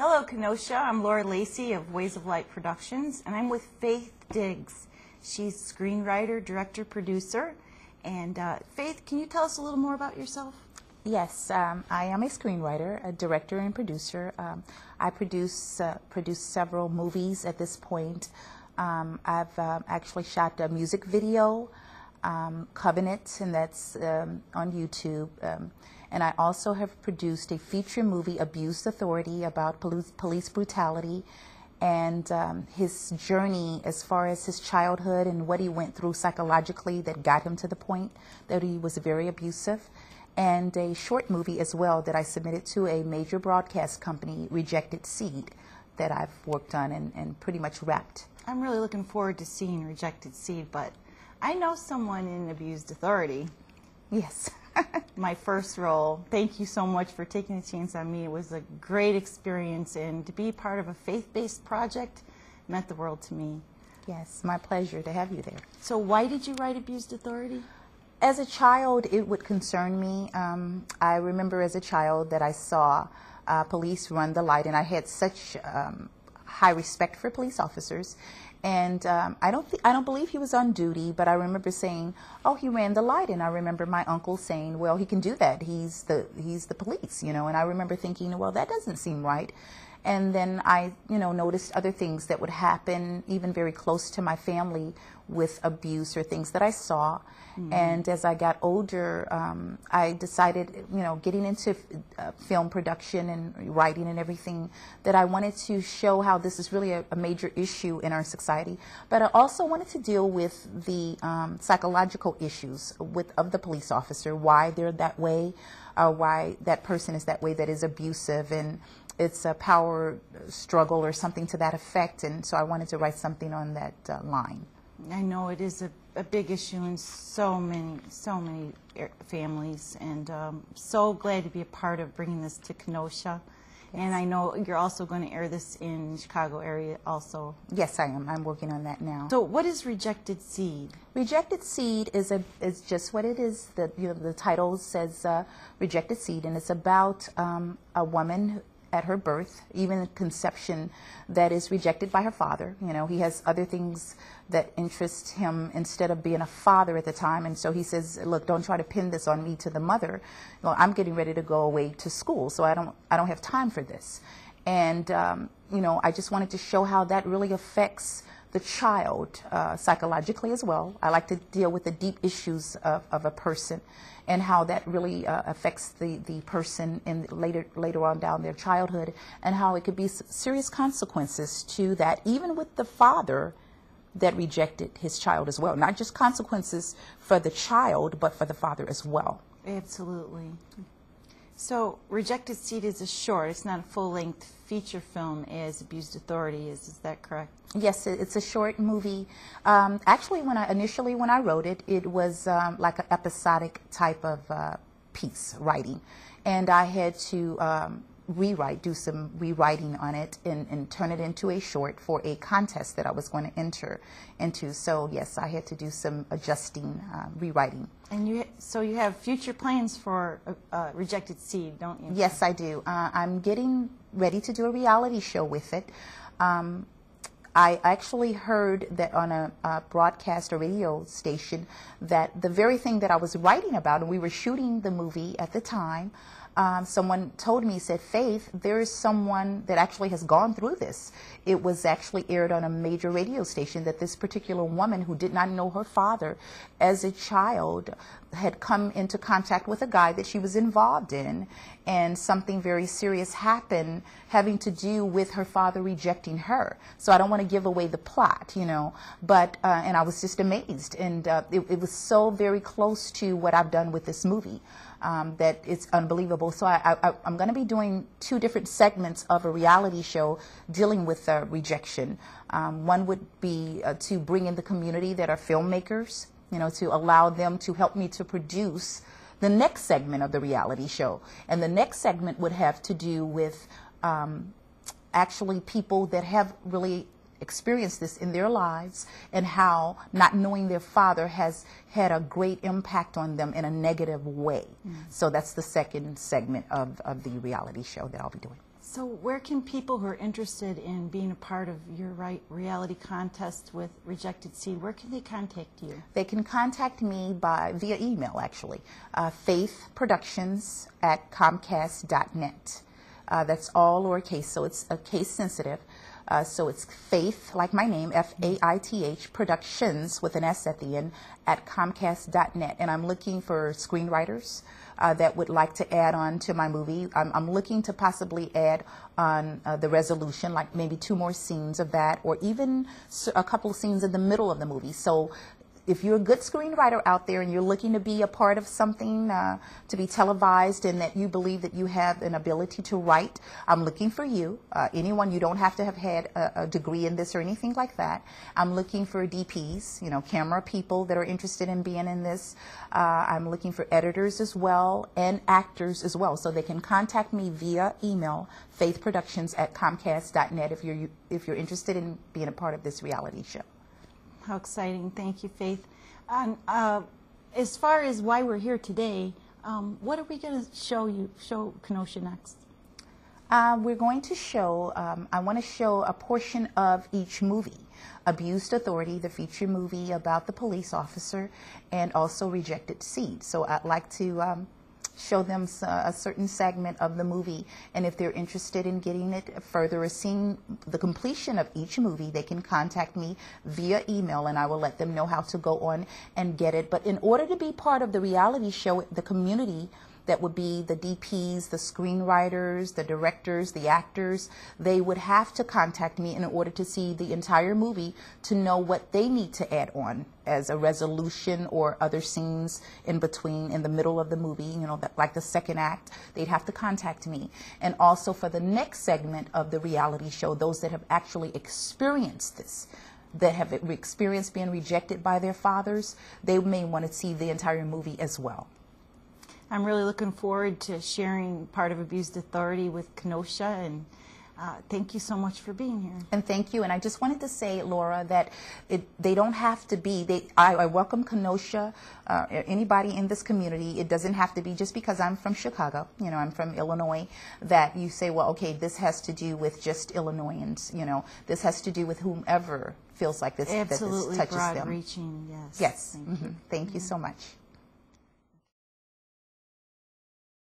Hello, Kenosha. I'm Laura Lacey of Ways of Light Productions, and I'm with Faith Diggs. She's screenwriter, director, producer. And Faith, can you tell us a little more about yourself? Yes, I am a screenwriter, a director, and producer. I produced several movies at this point. I've actually shot a music video, Covenant, and that's on YouTube. And I also have produced a feature movie, Abused Authority, about police brutality and his journey as far as his childhood and what he went through psychologically that got him to the point that he was very abusive. And a short movie as well that I submitted to a major broadcast company, Rejected Seed, that I've worked on and pretty much wrapped. I'm really looking forward to seeing Rejected Seed, but I know someone in Abused Authority. Yes. My first role. Thank you so much for taking a chance on me. It was a great experience, and to be part of a faith-based project meant the world to me. Yes, my pleasure to have you there. So why did you write Abused Authority? As a child, it would concern me. I remember as a child that I saw police run the light, and I had such high respect for police officers. And I don't believe he was on duty, but I remember saying, "Oh, he ran the light." And I remember my uncle saying, "Well, he can do that. He's the police, you know." And I remember thinking, "Well, that doesn't seem right." And then I, noticed other things that would happen, even very close to my family, with abuse or things that I saw. Mm-hmm. And as I got older, I decided, getting into film production and writing and everything, that I wanted to show how this is really a major issue in our society. But I also wanted to deal with the psychological issues of the police officer, why they're that way, why that person is that way that is abusive, and it's a power struggle or something to that effect. And so I wanted to write something on that line. I know it is a big issue in so many families, and so glad to be a part of bringing this to Kenosha. Yes. And I know you're also going to air this in the Chicago area also. Yes, I am. I'm working on that now. So what is Rejected Seed? Rejected Seed is just what it is. The title says Rejected Seed, and it's about a woman at her birth, even conception, that is rejected by her father. He has other things that interest him instead of being a father at the time. And so he says, "Look, don't try to pin this on me to the mother. I'm getting ready to go away to school, so I don't have time for this." And I just wanted to show how that really affects the child psychologically as well. I like to deal with the deep issues of a person and how that really affects the person in later on down their childhood, and how it could be serious consequences to that, even with the father that rejected his child as well. Not just consequences for the child, but for the father as well. Absolutely. So Rejected Seed is a short. It's not a full-length feature film as Abused Authority is. Is that correct? Yes, it's a short movie. Actually, when I wrote it, it was like an episodic type of piece writing, and I had to do some rewriting on it and turn it into a short for a contest that I was going to enter into. So yes, I had to do some adjusting, rewriting. And so you have future plans for Rejected Seed, don't you? Yes, I do. I'm getting ready to do a reality show with it. I actually heard that on a broadcast or radio station that the very thing that I was writing about, and we were shooting the movie at the time, someone told me, said, "Faith, there is someone that actually has gone through this." It was actually aired on a major radio station that this particular woman, who did not know her father as a child, had come into contact with a guy that she was involved in, and something very serious happened having to do with her father rejecting her. So I don't want to give away the plot, but and I was just amazed, and it was so very close to what I've done with this movie. That it's unbelievable. So I'm going to be doing 2 different segments of a reality show dealing with rejection. One would be to bring in the community that are filmmakers, to allow them to help me to produce the next segment of the reality show. And the next segment would have to do with actually people that have really experienced this in their lives, and how not knowing their father has had a great impact on them in a negative way. So that's the second segment of the reality show that I'll be doing. So where can people who are interested in being a part of your reality contest with Rejected Seed, where can they contact you? They can contact me via email, actually, faithproductions@comcast.net. That's all lowercase, so it's case sensitive. So it's Faith, like my name, Faith Productions with an S at the end, at Comcast.net. And I'm looking for screenwriters that would like to add on to my movie. I'm looking to possibly add on the resolution, like maybe 2 more scenes of that, or even a couple of scenes in the middle of the movie. So if you're a good screenwriter out there and you're looking to be a part of something to be televised, and that you believe that you have an ability to write, I'm looking for you. Anyone, you don't have to have had a degree in this or anything like that. I'm looking for DPs, camera people that are interested in being in this. I'm looking for editors as well, and actors as well. So they can contact me via email, faithproductions@comcast.net, if you're interested in being a part of this reality show. How exciting. Thank you, Faith. And as far as why we're here today, what are we going to show Kenosha next? We're going to show, I want to show a portion of each movie. Abused Authority, the feature movie about the police officer, and also Rejected Seed. So I'd like to show them a certain segment of the movie, and if they're interested in getting it further or seeing the completion of each movie, they can contact me via email, and I will let them know how to go on and get it. But in order to be part of the reality show, the community that would be the DPs, the screenwriters, the directors, the actors, they would have to contact me in order to see the entire movie, to know what they need to add on as a resolution or other scenes in between, in the middle of the movie, like the second act. They'd have to contact me. And also for the next segment of the reality show, those that have actually experienced this, that have experienced being rejected by their fathers, they may want to see the entire movie as well. I'm really looking forward to sharing part of Abused Authority with Kenosha, and thank you so much for being here. And thank you. And I just wanted to say, Laura, that they don't have to be, I welcome Kenosha, anybody in this community. It doesn't have to be just because I'm from Chicago, I'm from Illinois, that you say, well, okay, this has to do with just Illinoisans, this has to do with whomever feels like this, absolutely, that this touches them. Absolutely broad-reaching, yes. Yes. Thank you so much.